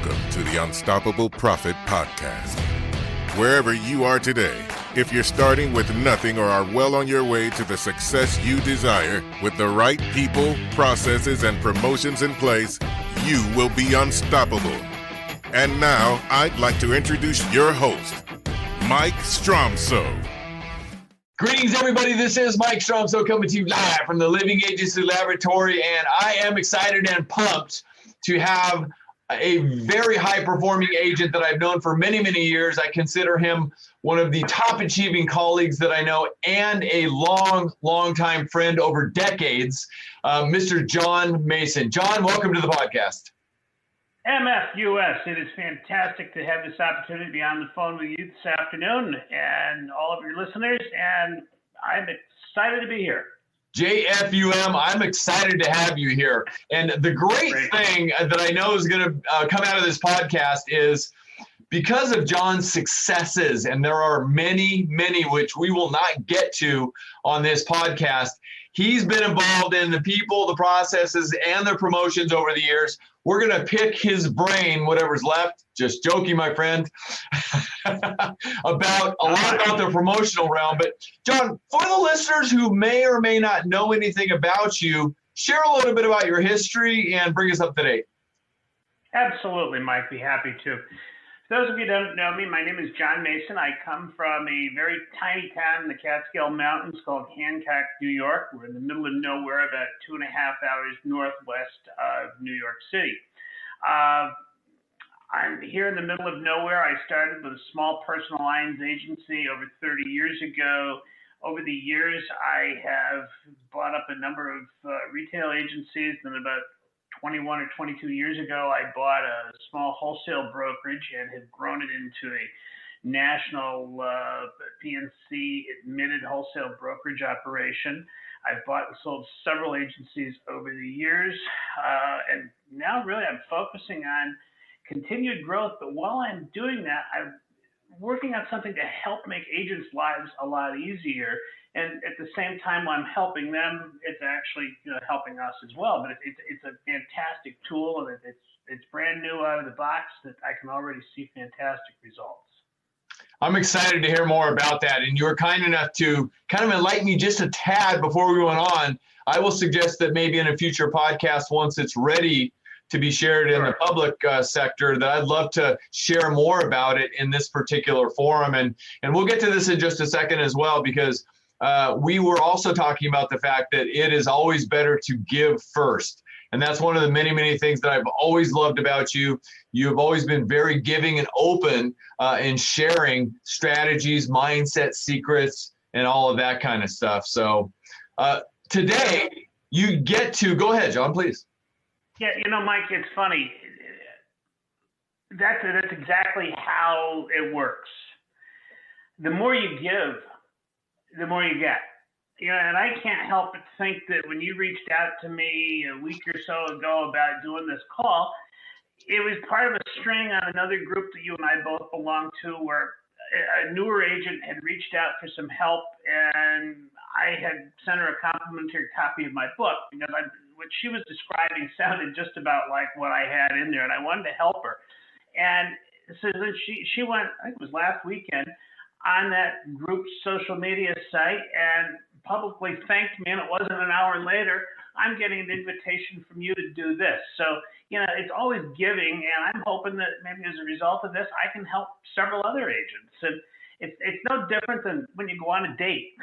Welcome to the Unstoppable Profit Podcast. Wherever you are today, if you're starting with nothing or are well on your way to the success you desire, with the right people, processes, and promotions in place, you will be unstoppable. And now, I'd like to introduce your host, Mike Stromsoe. Greetings, everybody. This is Mike Stromsoe coming to you live from the Living Agency Laboratory, and I am excited and pumped to have a very high-performing agent that I've known for many, many years. I consider him one of the top-achieving colleagues that I know and a long-time friend over decades, Mr. John Mason. John, welcome to the podcast. MFUS, it is fantastic to have this opportunity to be on the phone with you this afternoon and all of your listeners, and I'm excited to be here. JFUM, I'm excited to have you here. And the great thing that I know is going to come out of this podcast is because of John's successes, and there are many, many which we will not get to on this podcast. He's been involved in the people, the processes, and the promotions over the years. We're going to pick his brain, whatever's left, just joking, my friend, about a lot about the promotional realm. But John, for the listeners who may or may not know anything about you, share a little bit about your history and bring us up to date. Absolutely, Mike. Be happy to. For those of you who don't know me, my name is John Mason. I come from a very tiny town in the Catskill Mountains called Hancock, New York. We're in the middle of nowhere, about 2.5 hours northwest of New York City. I'm here in the middle of nowhere. I started with a small personal lines agency over 30 years ago. Over the years, I have bought up a number of retail agencies, and about 21 or 22 years ago, I bought a small wholesale brokerage and have grown it into a national PNC admitted wholesale brokerage operation. I've bought and sold several agencies over the years, and now really I'm focusing on continued growth. But while I'm doing that, I'm working on something to help make agents' lives a lot easier. And at the same time, while I'm helping them, it's actually helping us as well. But it's a fantastic tool, and it's brand new out of the box that I can already see fantastic results. I'm excited to hear more about that. And you were kind enough to kind of enlighten me just a tad before we went on. I will suggest that maybe in a future podcast, once it's ready to be shared in the public sector, that I'd love to share more about it in this particular forum. And we'll get to this in just a second as well, because we were also talking about the fact that it is always better to give first. And that's one of the many, many things that I've always loved about you. You've always been very giving and open in sharing strategies, mindset, secrets, and all of that kind of stuff. So today you get to, go ahead, John, please. Yeah, Mike, it's funny. That's exactly how it works. The more you give, the more you get. And I can't help but think that when you reached out to me a week or so ago about doing this call, it was part of a string on another group that you and I both belong to, where a newer agent had reached out for some help, and I had sent her a complimentary copy of my book, because what she was describing sounded just about like what I had in there, and I wanted to help her. And so then she went, I think it was last weekend, on that group's social media site and publicly thanked me, and it wasn't an hour later, I'm getting an invitation from you to do this. So, it's always giving, and I'm hoping that maybe as a result of this, I can help several other agents. And it's no different than when you go on a date.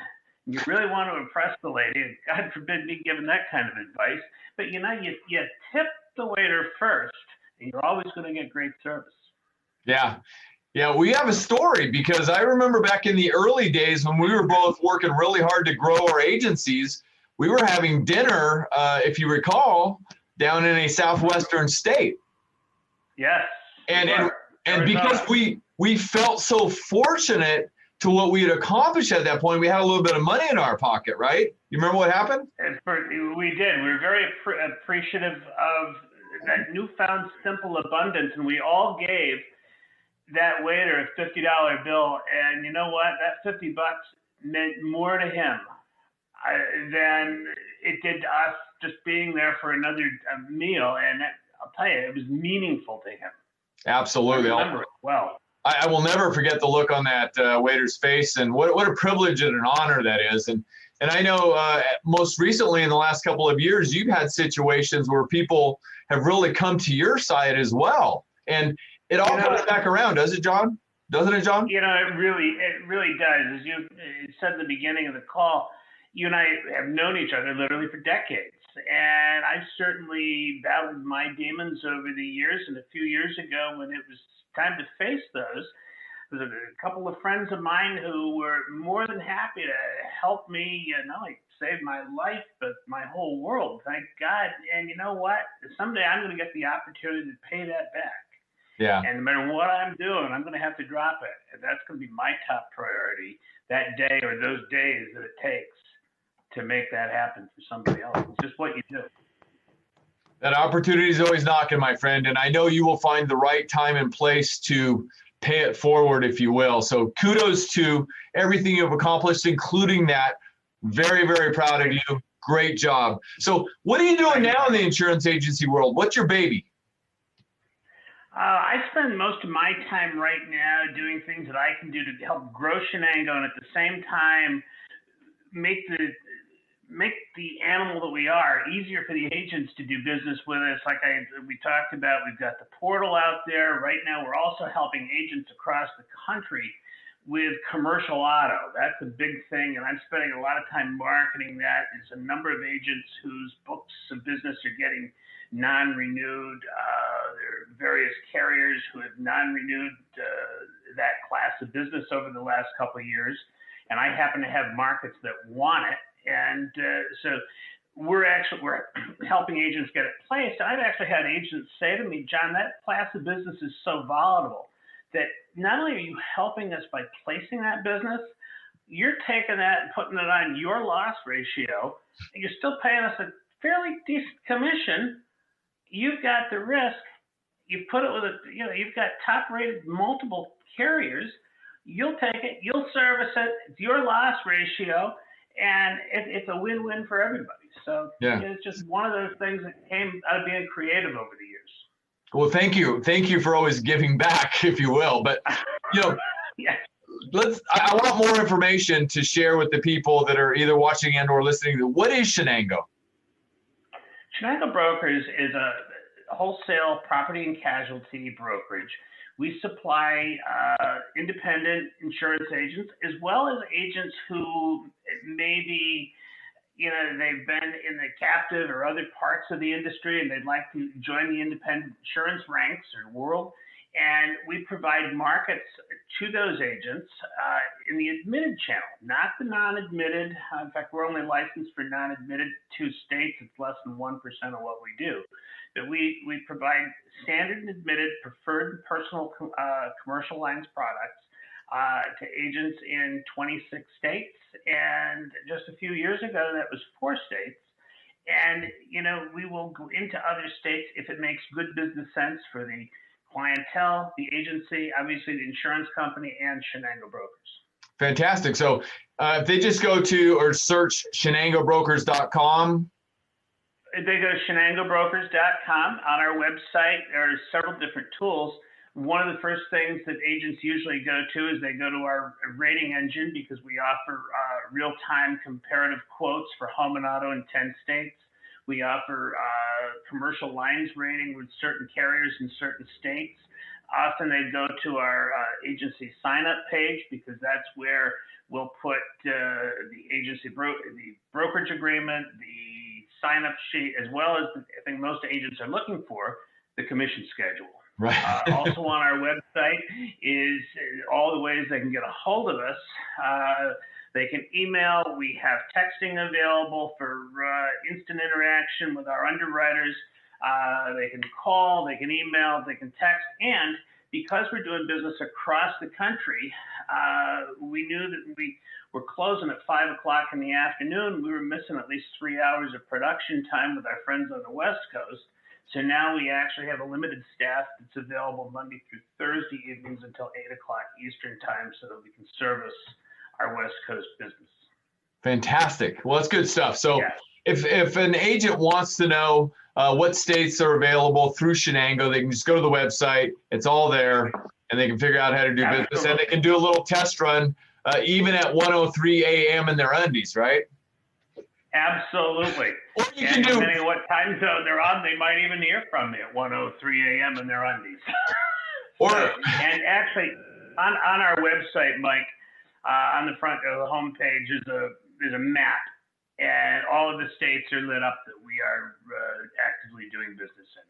You really want to impress the lady, and God forbid me giving that kind of advice, but you tip the waiter first, and you're always going to get great service. Yeah, we have a story, because I remember back in the early days when we were both working really hard to grow our agencies, we were having dinner, if you recall, down in a southwestern state. Yes. And because we felt so fortunate to what we had accomplished at that point, we had a little bit of money in our pocket, right? You remember what happened? We did. We were very appreciative of that newfound simple abundance, and we all gave that waiter a $50 bill, and you know what? That $50 meant more to him than it did to us just being there for another meal. And I'll tell you, it was meaningful to him. Absolutely. I remember it well. I will never forget the look on that waiter's face, and what a privilege and an honor that is. And I know most recently in the last couple of years, you've had situations where people have really come to your side as well. And it all comes back around, does it, John? Doesn't it, John? You know, it really does. As you said at the beginning of the call, you and I have known each other literally for decades. And I've certainly battled my demons over the years. And a few years ago, when it was time to face those, there was a couple of friends of mine who were more than happy to help me, not only save my life, but my whole world. Thank God. And you know what? Someday I'm going to get the opportunity to pay that back. Yeah. And no matter what I'm doing, I'm going to have to drop it. And that's going to be my top priority that day or those days that it takes to make that happen for somebody else. It's just what you do. That opportunity is always knocking, my friend. And I know you will find the right time and place to pay it forward, if you will. So kudos to everything you've accomplished, including that. Very, very proud of you. Great job. So what are you doing now in the insurance agency world? What's your baby? I spend most of my time right now doing things that I can do to help grow Chenango and at the same time make the animal that we are easier for the agents to do business with us. Like we talked about, we've got the portal out there. Right now, we're also helping agents across the country with commercial auto. That's a big thing, and I'm spending a lot of time marketing that. There's a number of agents whose books of business are getting non-renewed. There are various carriers who have non-renewed that class of business over the last couple of years, and I happen to have markets that want it. And so we're helping agents get it placed. I've actually had agents say to me, John, that class of business is so volatile that not only are you helping us by placing that business, you're taking that and putting it on your loss ratio, and you're still paying us a fairly decent commission. You've got the risk. You put it with you've got top-rated multiple carriers. You'll take it. You'll service it. It's your loss ratio. And it's a win-win for everybody. So It's just one of those things that came out of being creative over the years. Well, thank you. Thank you for always giving back, if you will. But, Yeah. I want more information to share with the people that are either watching and or listening. What is Chenango? Chenango Brokers is a wholesale property and casualty brokerage. We supply independent insurance agents as well as agents who maybe, they've been in the captive or other parts of the industry and they'd like to join the independent insurance ranks or world. And we provide markets to those agents in the admitted channel, not the non-admitted. In fact, we're only licensed for non-admitted 2 states. It's less than 1% of what we do. But we provide standard and admitted preferred and personal commercial lines products to agents in 26 states. And just a few years ago, that was 4 states. And, we will go into other states if it makes good business sense for the clientele, the agency, obviously the insurance company, and Chenango Brokers. Fantastic. So if they just go to or search ChenangoBrokers.com. If they go to ChenangoBrokers.com, on our website, there are several different tools. One of the first things that agents usually go to is they go to our rating engine because we offer real-time comparative quotes for home and auto in 10 states. We offer commercial lines rating with certain carriers in certain states. Often they go to our agency sign-up page because that's where we'll put the agency the brokerage agreement, the sign-up sheet, as well as the thing most agents are looking for, the commission schedule. Right. Also on our website is all the ways they can get a hold of us. They can email. We have texting available for instant interaction with our underwriters. They can call, they can email, they can text. And because we're doing business across the country, we knew that we were closing at 5 o'clock in the afternoon. We were missing at least 3 hours of production time with our friends on the West Coast. So now we actually have a limited staff that's available Monday through Thursday evenings until 8 o'clock Eastern time so that we can service our West Coast business. Fantastic. Well, that's good stuff. So if an agent wants to know what states are available through Chenango, they can just go to the website. It's all there, and they can figure out how to do business. And they can do a little test run, even at 1:03 a.m. in their undies, right? Absolutely. Or you and can do, depending on what time zone they're on, they might even hear from me at 1:03 a.m. in their undies. And actually, on our website, Mike, on the front of the homepage is a map, and all of the states are lit up that we are actively doing business in.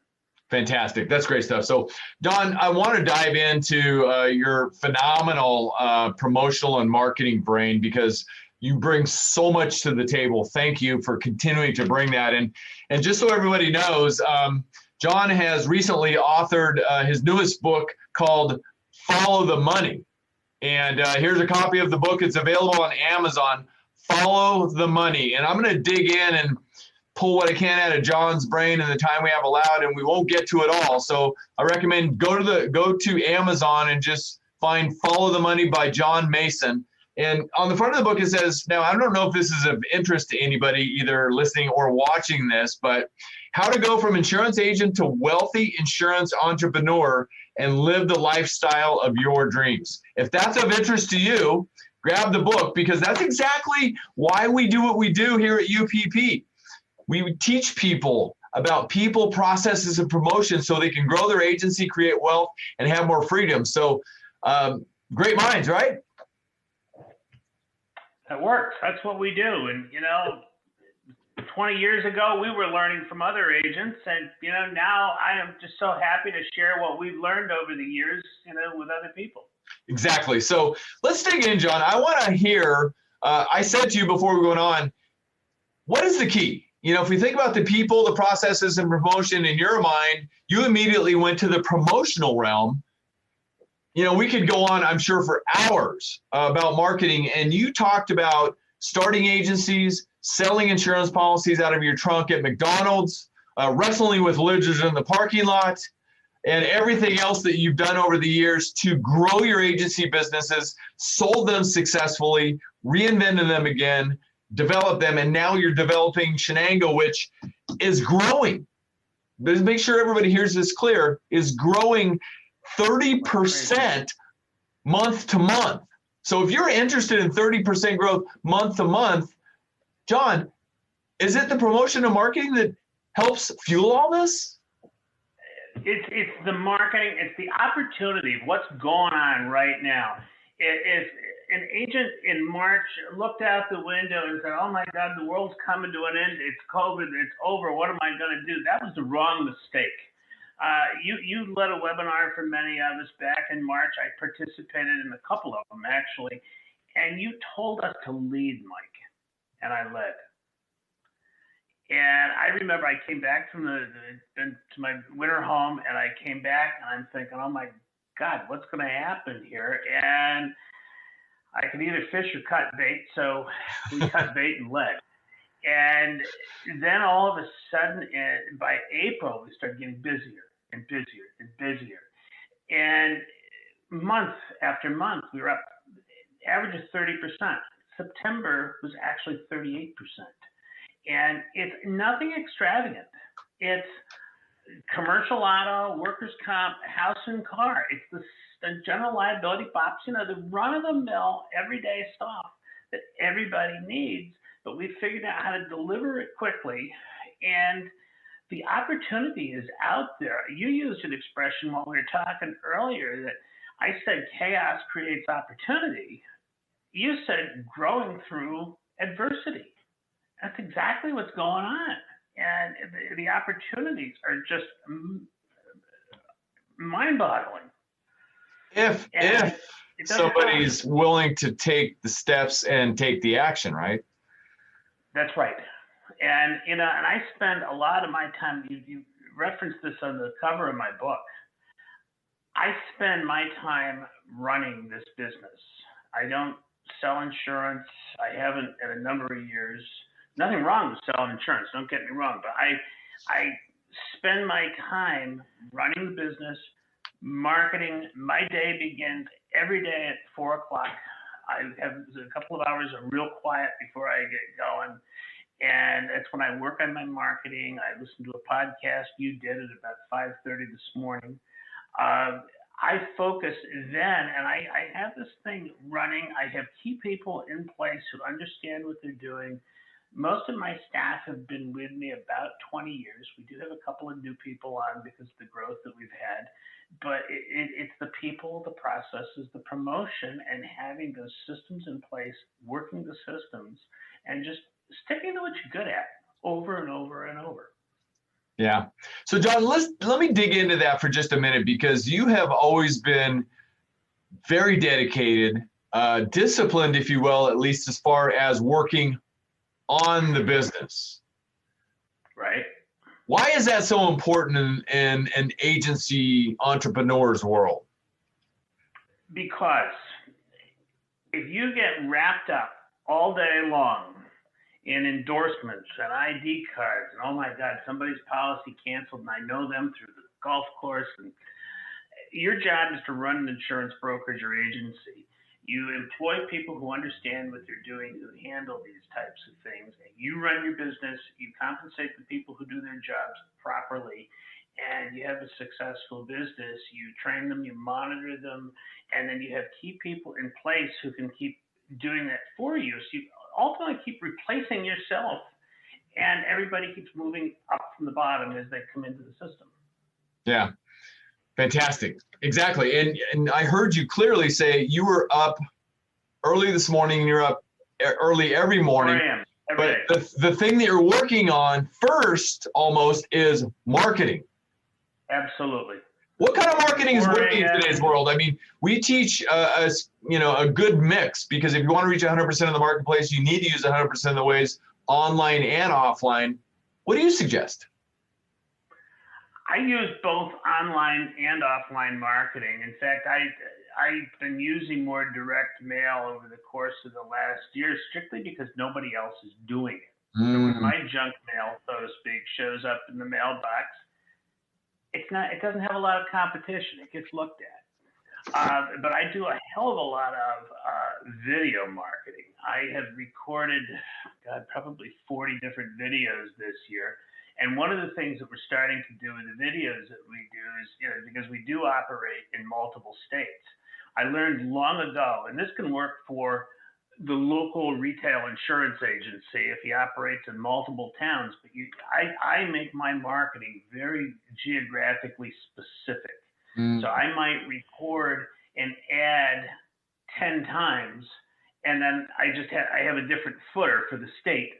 Fantastic. That's great stuff. So, Don, I want to dive into your phenomenal promotional and marketing brain, because you bring so much to the table. Thank you for continuing to bring that. And just so everybody knows, John has recently authored his newest book called Follow the Money. And here's a copy of the book. It's available on Amazon. Follow the Money. And I'm going to dig in and pull what I can out of John's brain in the time we have allowed, and we won't get to it all. So I recommend go to Amazon and just find Follow the Money by John Mason. And on the front of the book, it says, now, I don't know if this is of interest to anybody either listening or watching this, but how to go from insurance agent to wealthy insurance entrepreneur and live the lifestyle of your dreams. If that's of interest to you, grab the book, because that's exactly why we do what we do here at UPP. We teach people about people, processes, and promotions so they can grow their agency, create wealth, and have more freedom. So great minds, right? That works. That's what we do. And, 20 years ago, we were learning from other agents. And, now I am just so happy to share what we've learned over the years, with other people. Exactly. So let's dig in, John. I want to hear, I said to you before we went on, what is the key? If we think about the people, the processes, and promotion in your mind, you immediately went to the promotional realm. We could go on, I'm sure, for hours about marketing. And you talked about starting agencies, selling insurance policies out of your trunk at McDonald's, wrestling with lizards in the parking lot, and everything else that you've done over the years to grow your agency businesses, sold them successfully, reinvented them again, developed them, and now you're developing Chenango, which is growing. But make sure everybody hears this clear, is growing 30% month to month. So if you're interested in 30% growth month to month, John, is it the promotion and marketing that helps fuel all this? It's the marketing. It's the opportunity of what's going on right now. If an agent in March looked out the window and said, oh my God, the world's coming to an end. It's COVID. It's over. What am I going to do? That was the wrong mistake. You led a webinar for many of us back in March. I participated in a couple of them, actually. And you told us to lead, Mike. And I led. And I remember I came back from to my winter home, and I came back, and I'm thinking, oh my God, what's going to happen here? And I could either fish or cut bait, so we cut bait and led. And then all of a sudden, by April, we started getting busier and busier and busier. And month after month, we were up, average of 30%. September was actually 38%. And it's nothing extravagant. It's commercial auto, workers' comp, house and car. It's the general liability box, the run-of-the-mill everyday stuff that everybody needs. But we figured out how to deliver it quickly. And the opportunity is out there. You used an expression while we were talking earlier that I said chaos creates opportunity. You said growing through adversity. That's exactly what's going on. And the opportunities are just mind-boggling. If somebody's willing to take the steps and take the action, right? That's right. And, and I spend a lot of my time, you referenced this on the cover of my book. I spend my time running this business. I don't sell insurance. I haven't in a number of years. Nothing wrong with selling insurance, don't get me wrong, but I spend my time running the business, marketing. My day begins every day at 4 o'clock. I have a couple of hours of real quiet before I get going. And that's when I work on my marketing. I listen to a podcast you did at about 5:30 this morning. I focus then, and I have this thing running. I have key people in place who understand what they're doing. Most of my staff have been with me about 20 years. We do have a couple of new people on because of the growth that we've had, but it's the people, the processes, the promotion, and having those systems in place, working the systems, and just sticking to what you're good at over and over and over. Yeah. So John, let me dig into that for just a minute, because you have always been very dedicated, disciplined, if you will, at least as far as working on the business. Right. Why is that so important in an agency entrepreneur's world? Because if you get wrapped up all day long in endorsements and ID cards, and oh my God, somebody's policy canceled and I know them through the golf course, and your job is to run an insurance brokerage or agency. You employ people who understand what they're doing, who handle these types of things. And you run your business, you compensate the people who do their jobs properly, and you have a successful business. You train them, you monitor them, and then you have key people in place who can keep doing that for you. So you ultimately keep replacing yourself, and everybody keeps moving up from the bottom as they come into the system. Yeah. Fantastic. Exactly. And I heard you clearly say you were up early this morning, and you're up early every morning. I am. Every but the thing that you're working on first almost is marketing. Absolutely. What kind of marketing is working in today's world? I mean, we teach a good mix, because if you want to reach 100% of the marketplace, you need to use 100% of the ways, online and offline. What do you suggest? I use both online and offline marketing. In fact, I've been using more direct mail over the course of the last year, strictly because nobody else is doing it. So when my junk mail, so to speak, shows up in the mailbox, it doesn't have a lot of competition. It gets looked at. But I do a hell of a lot of video marketing. I have recorded, probably 40 different videos this year. And one of the things that we're starting to do with the videos that we do is, because we do operate in multiple states, I learned long ago, and this can work for the local retail insurance agency if he operates in multiple towns, but I make my marketing very geographically specific. So I might record an ad 10 times, and then I have a different footer for the state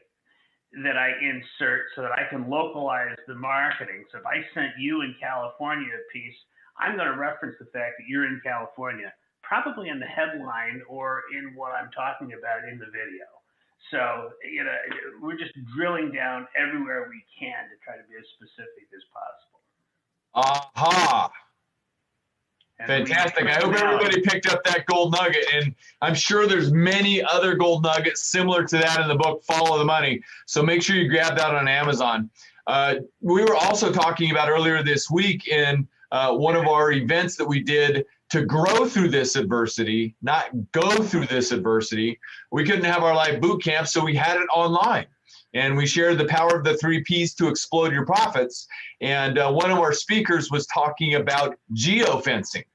that I insert so that I can localize the marketing. So if I sent you in California a piece, I'm going to reference the fact that you're in California, probably in the headline or in what I'm talking about in the video. So, we're just drilling down everywhere we can to try to be as specific as possible. Aha. Fantastic. I hope everybody picked up that gold nugget, and I'm sure there's many other gold nuggets similar to that in the book, Follow the Money. So make sure you grab that on Amazon. We were also talking about earlier this week in one of our events that we did to grow through this adversity, not go through this adversity. We couldn't have our live boot camp, so we had it online. And we shared the power of the 3 Ps to explode your profits. And one of our speakers was talking about geofencing,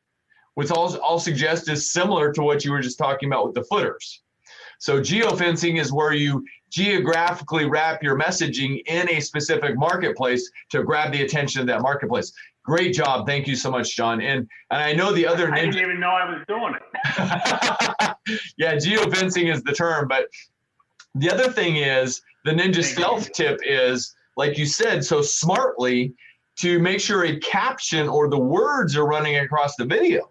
which I'll suggest is similar to what you were just talking about with the footers. So geofencing is where you geographically wrap your messaging in a specific marketplace to grab the attention of that marketplace. Great job. Thank you so much, John. And I know the other I didn't even know I was doing it. Yeah, geofencing is the term. But the other thing is, the Ninja Stealth tip is, like you said so smartly, to make sure a caption or the words are running across the video.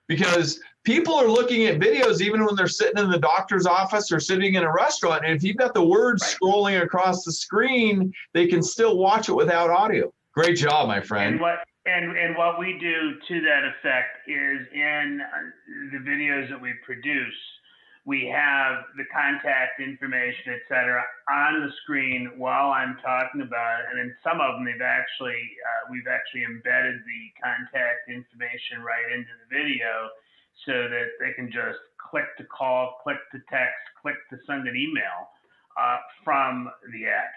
Because people are looking at videos even when they're sitting in the doctor's office or sitting in a restaurant. And if you've got the words scrolling across the screen, they can still watch it without audio. Great job, my friend. And what we do to that effect is, in the videos that we produce, we have the contact information, et cetera, on the screen while I'm talking about it. And in some of them, we've actually embedded the contact information right into the video so that they can just click to call, click to text, click to send an email. from the ad.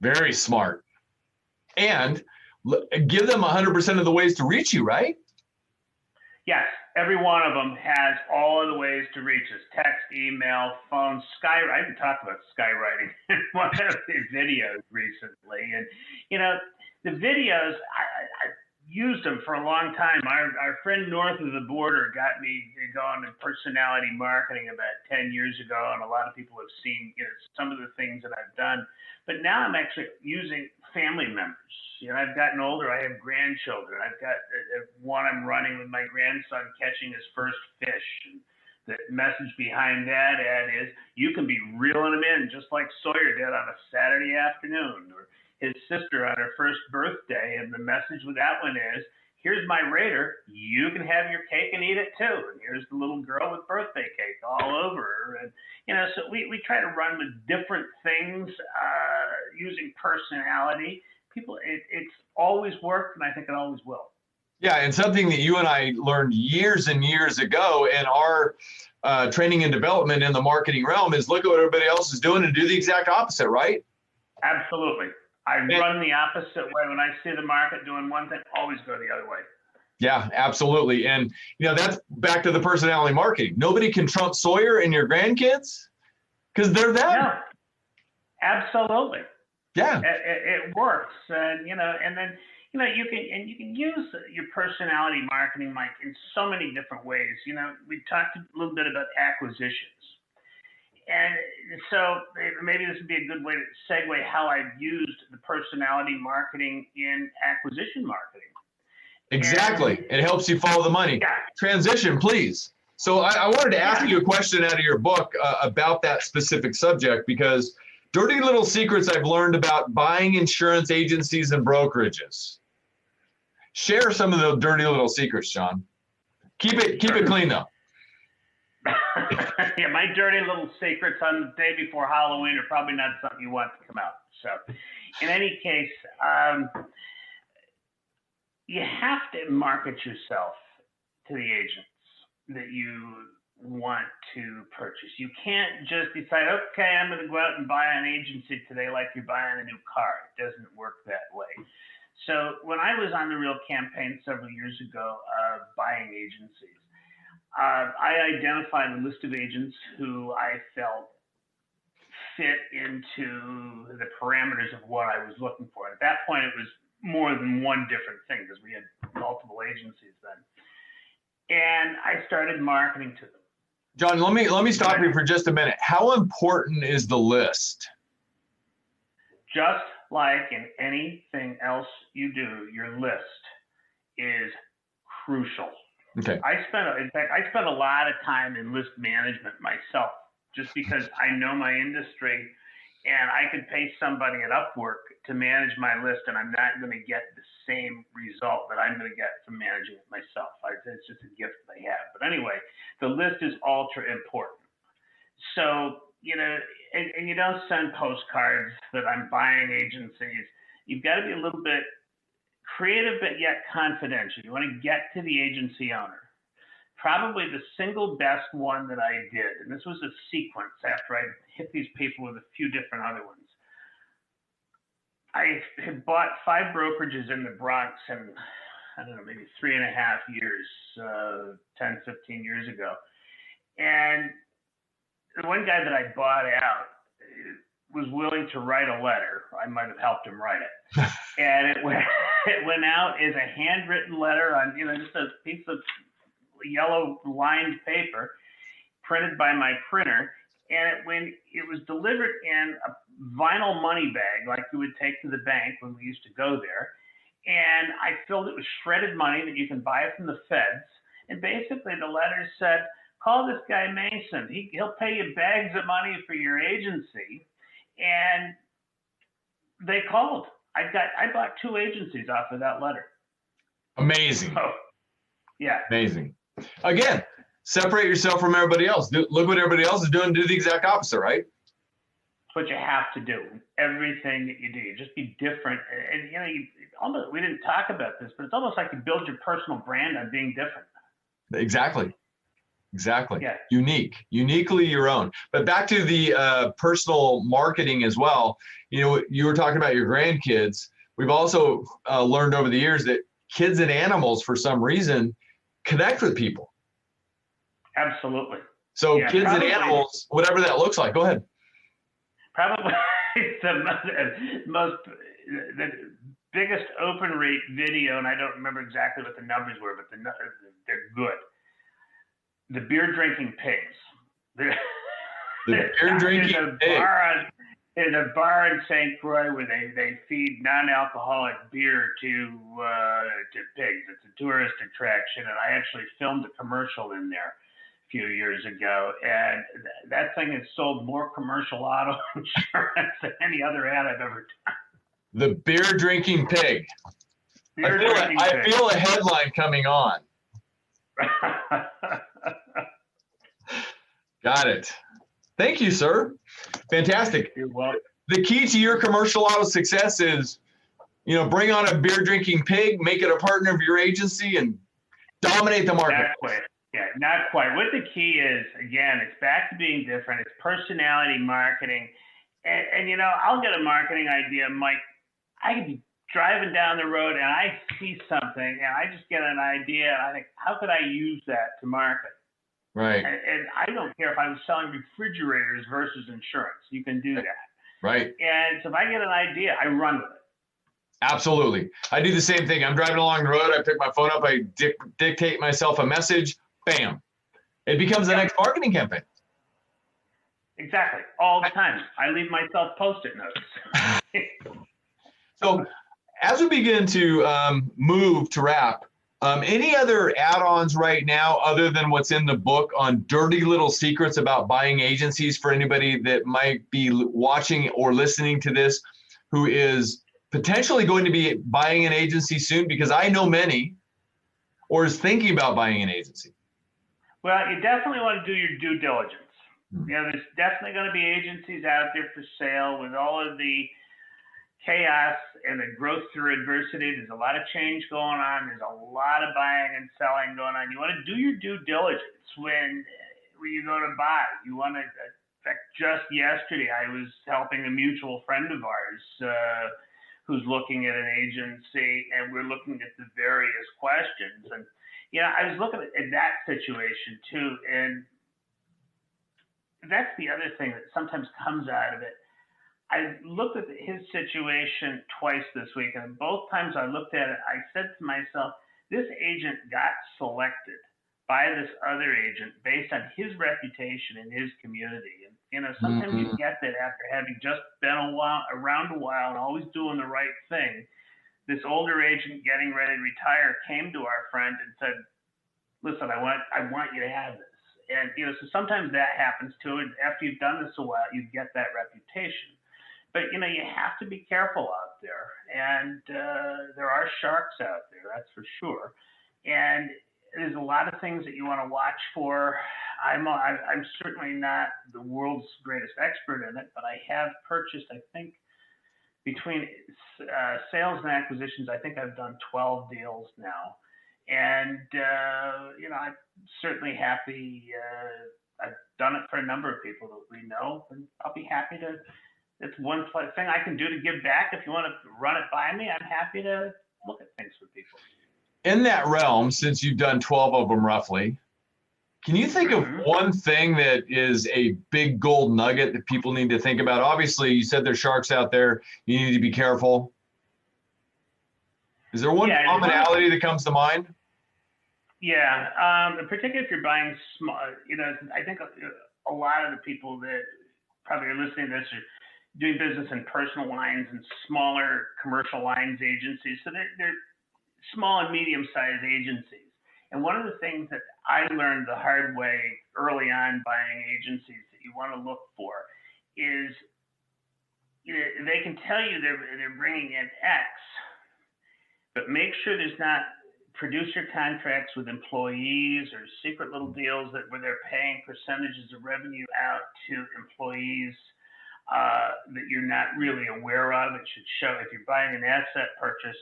Very smart. And give them 100% of the ways to reach you, right? Yes, every one of them has all of the ways to reach us: text, email, phone, I even talked about skywriting in one of the videos recently. And, the videos, I used them for a long time. Our friend north of the border got me going in personality marketing about 10 years ago, and a lot of people have seen some of the things that I've done. But now I'm actually using family members. I've gotten older. I have grandchildren. I've got one I'm running with my grandson catching his first fish. And the message behind that ad is, you can be reeling them in just like Sawyer did on a Saturday afternoon. Or his sister on her first birthday, and the message with that one is, here's my Raider, you can have your cake and eat it too. And here's the little girl with birthday cake all over her. And, so we try to run with different things using personality. People, it's always worked, and I think it always will. Yeah, and something that you and I learned years and years ago in our training and development in the marketing realm is look at what everybody else is doing and do the exact opposite, right? Absolutely. I run the opposite way. When I see the market doing one thing, always go the other way. Yeah, absolutely. And, that's back to the personality marketing. Nobody can trump Sawyer and your grandkids because they're them. Yeah, absolutely. Yeah. It works. And, and then, you can use your personality marketing, Mike, in so many different ways. We talked a little bit about acquisitions. And so maybe this would be a good way to segue how I've used the personality marketing in acquisition marketing. Exactly. It helps you follow the money. Yeah. Transition, please. So I wanted to ask you a question out of your book about that specific subject, because dirty little secrets I've learned about buying insurance agencies and brokerages. Share some of the dirty little secrets, John. Keep it clean though. Yeah, my dirty little secrets on the day before Halloween are probably not something you want to come out. So, in any case, you have to market yourself to the agents that you want to purchase. You can't just decide, okay, I'm going to go out and buy an agency today like you're buying a new car. It doesn't work that way. So, when I was on the Real campaign several years ago buying agencies, I identified a list of agents who I felt fit into the parameters of what I was looking for. At that point, it was more than one different thing because we had multiple agencies then. And I started marketing to them. John, let me stop you for just a minute. How important is the list? Just like in anything else you do, your list is crucial. Okay. I spent a lot of time in list management myself, just because I know my industry, and I could pay somebody at Upwork to manage my list, and I'm not going to get the same result that I'm going to get from managing it myself. It's just a gift that I have. But anyway, the list is ultra important. So, and you don't send postcards that I'm buying agencies. You've got to be a little bit creative, but yet confidential. You want to get to the agency owner. Probably the single best one that I did, and this was a sequence after I hit these people with a few different other ones. I had bought 5 brokerages in the Bronx in, I don't know, maybe 3.5 years, 10, 15 years ago. And the one guy that I bought out was willing to write a letter. I might have helped him write it. And it went out as a handwritten letter on, just a piece of yellow lined paper printed by my printer. And when it was delivered in a vinyl money bag, like you would take to the bank when we used to go there. And I filled it with shredded money that you can buy from the feds. And basically the letter said, call this guy Mason. He'll pay you bags of money for your agency. And they called. I bought 2 agencies off of that letter. Amazing. So, yeah. Amazing. Again, separate yourself from everybody else. Look what everybody else is doing. Do the exact opposite, right? It's what you have to do. Everything that you do, you just be different. And we didn't talk about this, but it's almost like you build your personal brand on being different. Exactly. Exactly. Yeah. Uniquely your own. But back to the personal marketing as well. You were talking about your grandkids. We've also learned over the years that kids and animals, for some reason, connect with people. Absolutely. So yeah, kids and animals, whatever that looks like. Go ahead. Probably the biggest open rate video, and I don't remember exactly what the numbers were, but they're good. The beer drinking pigs. The beer drinking pig. There's a bar in St. Croix where they feed non-alcoholic beer to pigs. It's a tourist attraction, and I actually filmed a commercial in there a few years ago, and that thing has sold more commercial auto insurance than any other ad I've ever done. The beer drinking pig. I feel a headline coming on. Got it. Thank you, sir. Fantastic. You're welcome. The key to your commercial auto success is, bring on a beer drinking pig, make it a partner of your agency, and dominate the market. Not quite. Yeah, not quite. What the key is, again, it's back to being different. It's personality marketing. And I'll get a marketing idea, Mike. I could be driving down the road and I see something and I just get an idea and I think, how could I use that to market? Right. And I don't care if I was selling refrigerators versus insurance. You can do that. Right. And so if I get an idea, I run with it. Absolutely. I do the same thing. I'm driving along the road. I pick my phone up. I dictate myself a message. Bam. It becomes the next marketing campaign. Exactly. All the time. I leave myself Post-it notes. So as we begin to move to wrap, any other add-ons right now other than what's in the book on dirty little secrets about buying agencies for anybody that might be watching or listening to this who is potentially going to be buying an agency soon? Because I know many, or is thinking about buying an agency. Well, you definitely want to do your due diligence. There's definitely going to be agencies out there for sale with all of the chaos and the growth through adversity. There's a lot of change going on. There's a lot of buying and selling going on. You want to do your due diligence when you go to buy. You want to, in fact, just yesterday, I was helping a mutual friend of ours who's looking at an agency, and we're looking at the various questions. And, I was looking at that situation too. And that's the other thing that sometimes comes out of it. I looked at his situation twice this week, and both times I looked at it, I said to myself, this agent got selected by this other agent based on his reputation in his community. And, sometimes you get that after having just been around a while and always doing the right thing. This older agent getting ready to retire came to our friend and said, listen, I want you to have this. And, so sometimes that happens too. And after you've done this a while, you get that reputation. But, you have to be careful out there. And there are sharks out there, that's for sure. And there's a lot of things that you want to watch for. I'm certainly not the world's greatest expert in it, but I have purchased, I think, between sales and acquisitions, I think I've done 12 deals now. And, I'm certainly happy. I've done it for a number of people that we know, and I'll be happy to. It's one thing I can do to give back. If you want to run it by me, I'm happy to look at things for people. In that realm, since you've done 12 of them roughly, can you think of one thing that is a big gold nugget that people need to think about? Obviously, you said there's sharks out there. You need to be careful. Is there one commonality that comes to mind? Yeah, particularly if you're buying small, I think a lot of the people that probably are listening to this are doing business in personal lines and smaller commercial lines agencies. So they're small and medium-sized agencies. And one of the things that I learned the hard way early on buying agencies that you want to look for is they can tell you they're bringing in X, but make sure there's not producer contracts with employees or secret little deals where they're paying percentages of revenue out to employees that you're not really aware of. It should show if you're buying an asset purchase,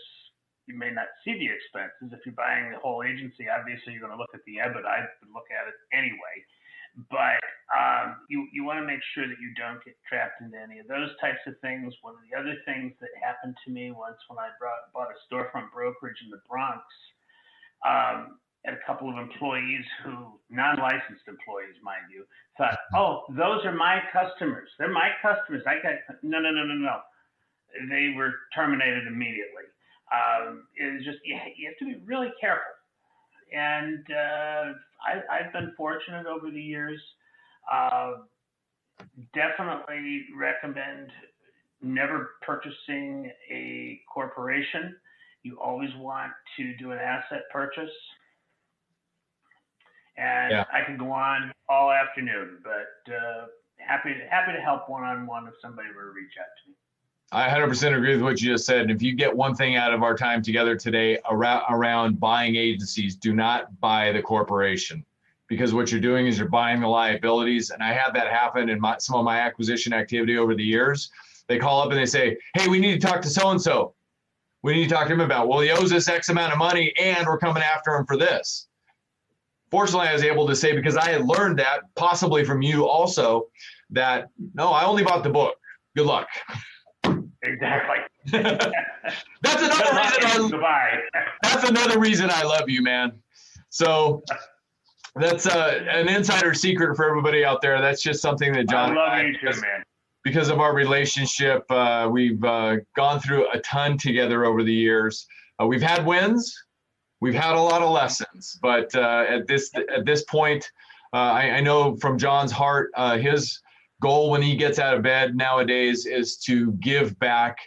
you may not see the expenses. If you're buying the whole agency, obviously you're going to look at the EBITDA. I would look at it anyway. But you want to make sure that you don't get trapped into any of those types of things. One of the other things that happened to me once when I bought a storefront brokerage in the Bronx, had a couple of employees who, non-licensed employees, mind you, thought, oh, those are my customers. They're my customers. No. They were terminated immediately. It's just, you have to be really careful. And I've been fortunate over the years. Definitely recommend never purchasing a corporation. You always want to do an asset purchase. And yeah. I could go on all afternoon, but happy to help one-on-one if somebody were to reach out to me. I 100% agree with what you just said. And if you get one thing out of our time together today around buying agencies, do not buy the corporation, because what you're doing is you're buying the liabilities. And I had that happen in some of my acquisition activity over the years. They call up and they say, hey, we need to talk to so-and-so. We need to talk to him about, well, he owes us X amount of money and we're coming after him for this. Fortunately, I was able to say, because I had learned that possibly from you also, that no, I only bought the book. Good luck. Exactly. That's another reason I love you, man. So that's an insider secret for everybody out there. That's just something that John. I love you too, man. Because of our relationship, we've gone through a ton together over the years. We've had wins, we've had a lot of lessons, but at this point, I know from John's heart, his goal when he gets out of bed nowadays is to give back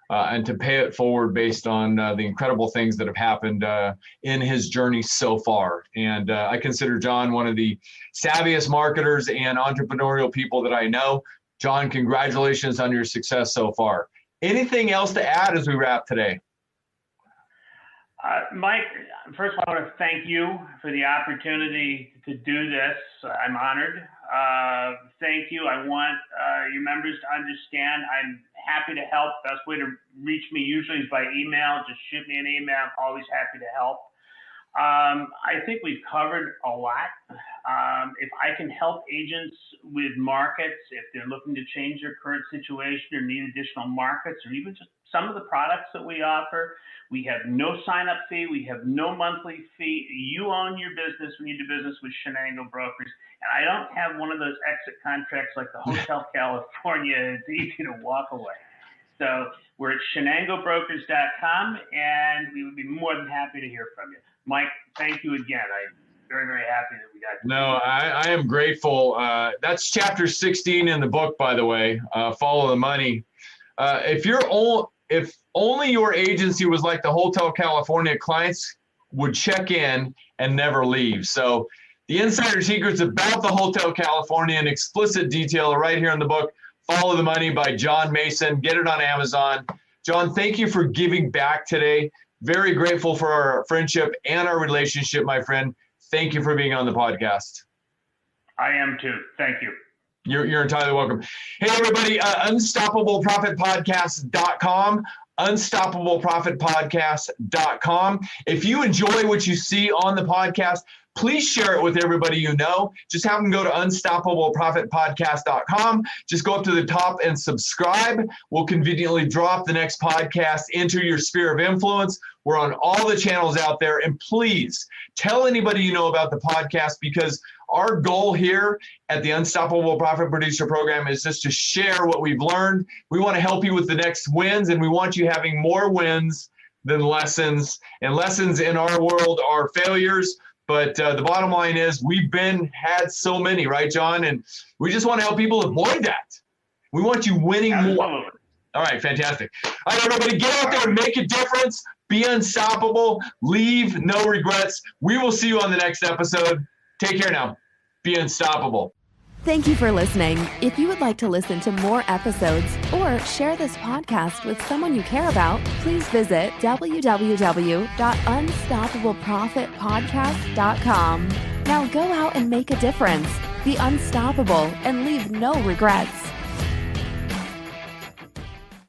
and to pay it forward based on the incredible things that have happened in his journey so far. And I consider John one of the savviest marketers and entrepreneurial people that I know. John, congratulations on your success so far. Anything else to add as we wrap today? Mike, first of all, I want to thank you for the opportunity to do this. I'm honored. Thank you. I want your members to understand I'm happy to help. Best way to reach me usually is by email. Just shoot me an email. I'm always happy to help. I think we've covered a lot. If I can help agents with markets, if they're looking to change their current situation or need additional markets, or even just some of the products that we offer, we have no sign-up fee. We have no monthly fee. You own your business when you do business with Chenango Brokers. And I don't have one of those exit contracts like the Hotel California. It's easy to walk away. So we're at ChenangoBrokers.com, and we would be more than happy to hear from you. Mike, thank you again. I'm very, very happy that we got to. No, I am grateful. That's chapter 16 in the book, by the way, Follow the Money. If only your agency was like the Hotel California, clients would check in and never leave. So the insider secrets about the Hotel California in explicit detail are right here in the book, Follow the Money by John Mason. Get it on Amazon. John, thank you for giving back today. Very grateful for our friendship and our relationship, my friend. Thank you for being on the podcast. I am too. Thank you. You're entirely welcome. Hey, everybody, unstoppableprofitpodcast.com, unstoppableprofitpodcast.com. If you enjoy what you see on the podcast, please share it with everybody you know. Just have them go to unstoppableprofitpodcast.com. Just go up to the top and subscribe. We'll conveniently drop the next podcast into your sphere of influence. We're on all the channels out there. And please tell anybody you know about the podcast, because our goal here at the Unstoppable Profit Producer Program is just to share what we've learned. We want to help you with the next wins, and we want you having more wins than lessons. And lessons in our world are failures. But the bottom line is we've had so many, right, John? And we just want to help people avoid that. We want you winning more. All right, fantastic. All right, everybody, get out there and make a difference. Be unstoppable. Leave no regrets. We will see you on the next episode. Take care now. Be unstoppable. Thank you for listening. If you would like to listen to more episodes or share this podcast with someone you care about, please visit www.unstoppableprofitpodcast.com. Now go out and make a difference. Be unstoppable and leave no regrets.